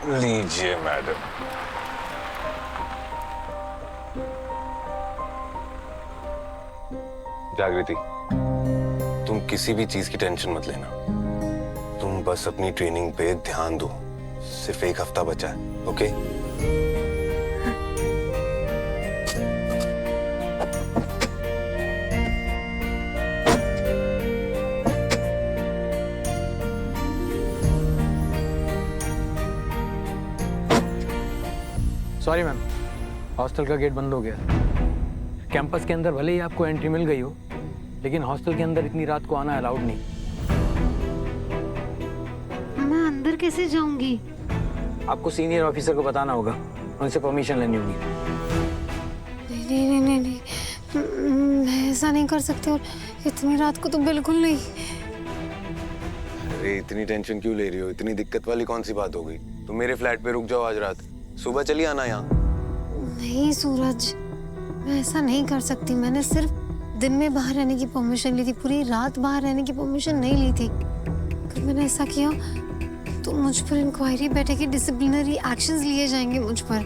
लीजिए मैडम। जागृति, तुम किसी भी चीज की टेंशन मत लेना। तुम बस अपनी ट्रेनिंग पे ध्यान दो। सिर्फ 1 हफ्ता बचा है, ओके? सॉरी मैम, हॉस्टल का गेट बंद हो गया। कैंपस के अंदर भले ही आपको एंट्री मिल गई हो, लेकिन हॉस्टल के अंदर इतनी रात को आना अलाउड नहीं। मैं अंदर कैसे जाऊंगी? आपको सीनियर ऑफिसर को बताना होगा, उनसे परमिशन लेनी होगी। नहीं नहीं नहीं नहीं, मैं ऐसा नहीं कर सकती, और इतनी रात को तो बिल्कुल नहीं। अरे इतनी टेंशन क्यों ले रही हो? इतनी दिक्कत वाली कौन सी बात हो गई? तुम मेरे फ्लैट पे रुक जाओ आज रात, सुबह चली आना यहाँ। नहीं सूरज, मैं ऐसा नहीं कर सकती। मैंने सिर्फ दिन में बाहर रहने की परमिशन ली थी, पूरी रात बाहर रहने की परमिशन नहीं ली थी। अगर मैंने ऐसा किया तो मुझ पर इंक्वायरी बैठेगी, डिसिप्लिनरी एक्शंस लिए जाएंगे मुझ पर।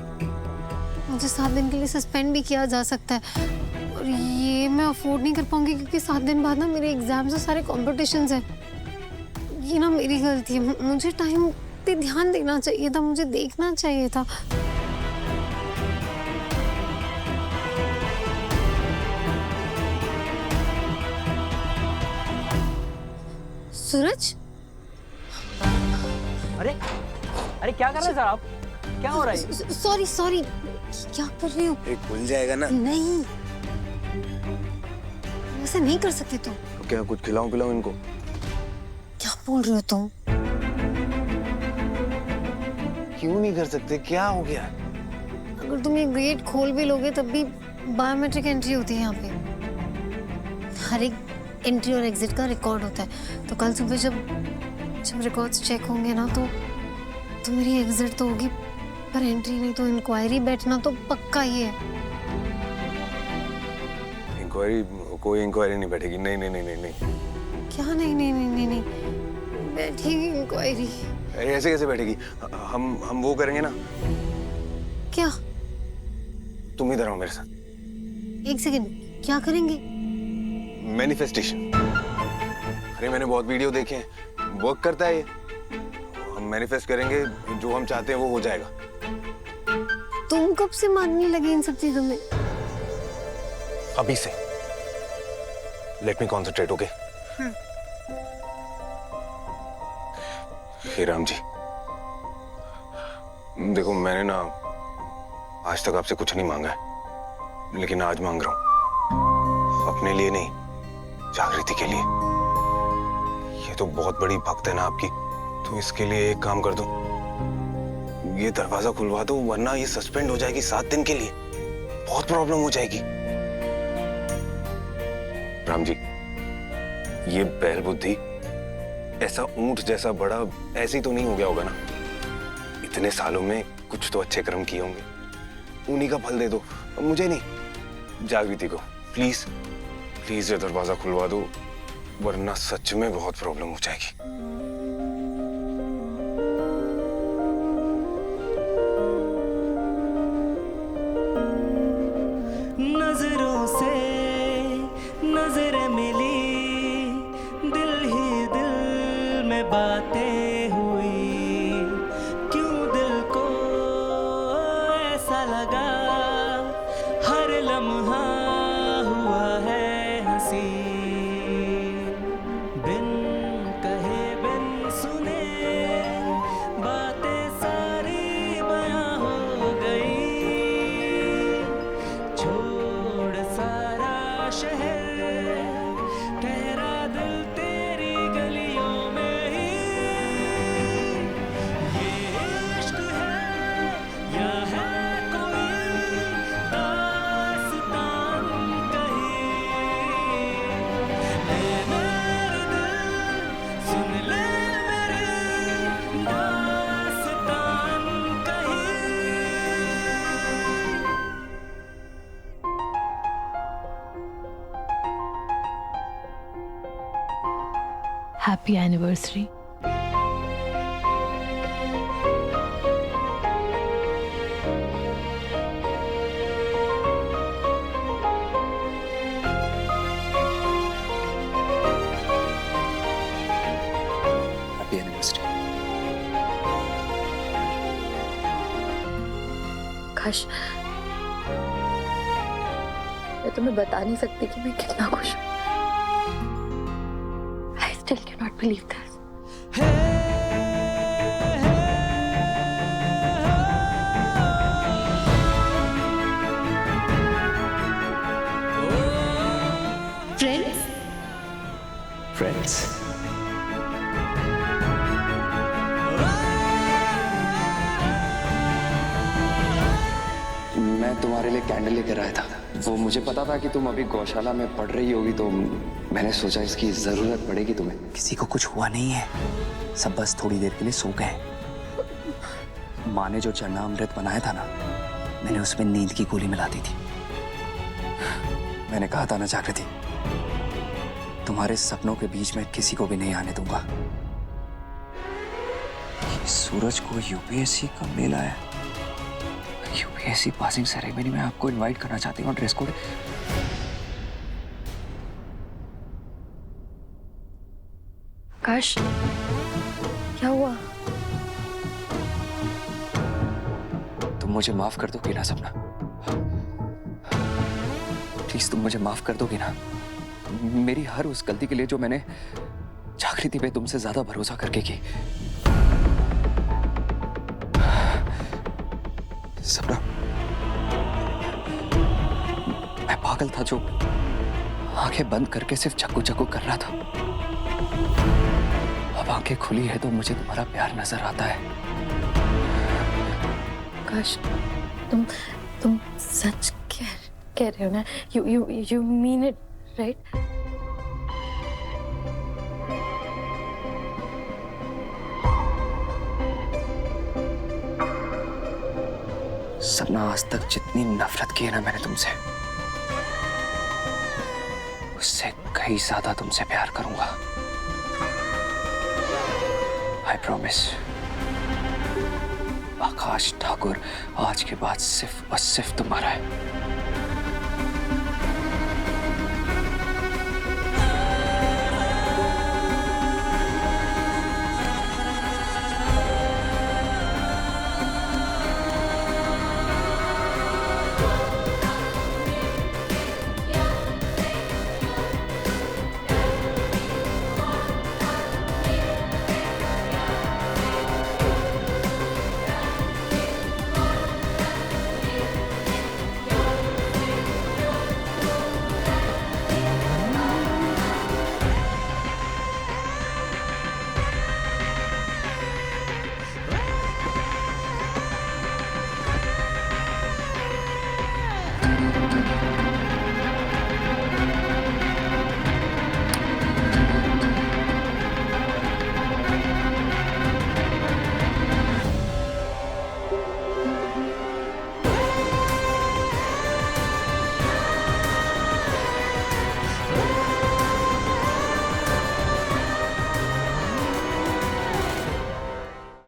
मुझे 7 दिन के लिए सस्पेंड भी किया जा सकता है, और ये मैं अफोर्ड नहीं कर पाऊंगी, क्योंकि 7 दिन बाद ना मेरे एग्जाम्स और सारे कॉम्पिटिशन्स हैं। ये ना मेरी गलती है, मुझे टाइम पे ध्यान देना चाहिए था, मुझे देखना चाहिए था। सूरज, अरे अरे क्या कर रहे हैं सर आप? क्या हो रहा है? सॉरी सॉरी, क्या कर रही हो? खुल जाएगा ना? नहीं, ऐसा नहीं कर सकते तुम। तो क्या कुछ खिलाऊं पिलाऊं इनको? क्या बोल रहे हो तुम? क्यों नहीं कर सकते? क्या हो गया? अगर तुम ये गेट खोल भी लोगे तब भी बायोमेट्रिक एंट्री होती है यहाँ पे। हर एक एंट्री और एग्जिट का रिकॉर्ड होता है, तो कल सुबह जब रिकॉर्ड्स चेक होंगे ना तो मेरी एग्जिट तो होगी, पर एंट्री नहीं। तो इंक्वायरी बैठना तो पक्का ही है। इंक्वायरी? कोई इंक्वायरी नहीं बैठेगी। नहीं नहीं नहीं नहीं नहीं। क्या नहीं नहीं नहीं नहीं नहीं, बैठेगी इंक्वायरी। अरे ऐसे कैसे बैठेगी? हम वो करेंगे ना। क्या? तुम इधर आओ मेरे साथ। 1 सेकेंड, क्या करेंगे? मैनिफेस्टेशन। अरे मैंने बहुत वीडियो देखे हैं, वर्क करता है ये। हम मैनिफेस्ट करेंगे, जो हम चाहते हैं वो हो जाएगा। तुम कब से मानने लगे इन सब चीजों में? अभी से। Let me concentrate, okay? हे राम जी, देखो मैंने ना आज तक आपसे कुछ नहीं मांगा है, लेकिन आज मांग रहा हूं। अपने लिए नहीं, जागृति के लिए। ये तो बहुत बड़ी भक्त है ना आपकी, तो इसके लिए एक काम कर दो, ये दरवाजा खुलवा दो, वरना ये सस्पेंड हो जाएगी 7 दिन के लिए। बहुत प्रॉब्लम हो जाएगी। राम जी, ये बैल बुद्धि ऐसा ऊंट जैसा बड़ा ऐसे ही तो नहीं हो गया होगा ना? इतने सालों में कुछ तो अच्छे कर्म किए होंगे, उन्हीं का फल दे दो, मुझे नहीं, जागृति को। प्लीज प्लीज ये दरवाजा खुलवा दो, वरना सच में बहुत प्रॉब्लम हो जाएगी। नजरों से नजर मिली, दिल ही दिल में बातें हुई, क्यों दिल को ऐसा लगा, हर लम्हा हुआ है हंसी, बिन कहे बिन सुने बातें सारी बयां हो गई, छोड़ सारा शहर, ठहरा दिल तेरी गलियों में ही, ये इश्क है या है कोई दास्तान कहीं, ऐ मेरे दिल सुन ले मेरी दास्तान कहीं। Happy anniversary. आकाश, मैं तुम्हें बता नहीं सकती कि मैं कितना खुश हूँ। I still cannot believe this. Friends, friends. मैं तुम्हारे लिए कैंडल लेकर आया था। वो मुझे पता था कि तुम अभी गौशाला में पढ़ रही होगी, तो मैंने सोचा इसकी जरूरत पड़ेगी तुम्हें। किसी को कुछ हुआ नहीं है, सब बस थोड़ी देर के लिए सो गए। माँ ने जो चरणामृत बनाया था ना, मैंने उसमें नींद की गोली मिला दी थी। मैंने कहा था ना जागृति, तुम्हारे सपनों के बीच में किसी को भी नहीं आने दूंगा। सूरज को यूपीएससी का मेल आया। यूपीएससी पासिंग सेरेमनी में आपको इनवाइट करना चाहती हूँ। ड्रेस कोड आकाश, क्या हुआ? तुम मुझे माफ कर दोगी ना सपना? प्लीज तुम मुझे माफ कर दोगी ना? मेरी हर उस गलती के लिए जो मैंने जागृति पे तुमसे ज्यादा भरोसा करके की। सपना, मैं पागल था जो आंखें बंद करके सिर्फ चक्कू चक्कू कर रहा था। अब आंखें खुली है तो मुझे तुम्हारा प्यार नजर आता है। आकाश, तुम सच कह रहे हो ना? You mean it, right? सपना, आज तक जितनी नफरत की है ना मैंने तुमसे, उससे कहीं ज्यादा तुमसे प्यार करूंगा। I promise। आकाश ठाकुर आज के बाद सिर्फ और सिर्फ तुम्हारा है।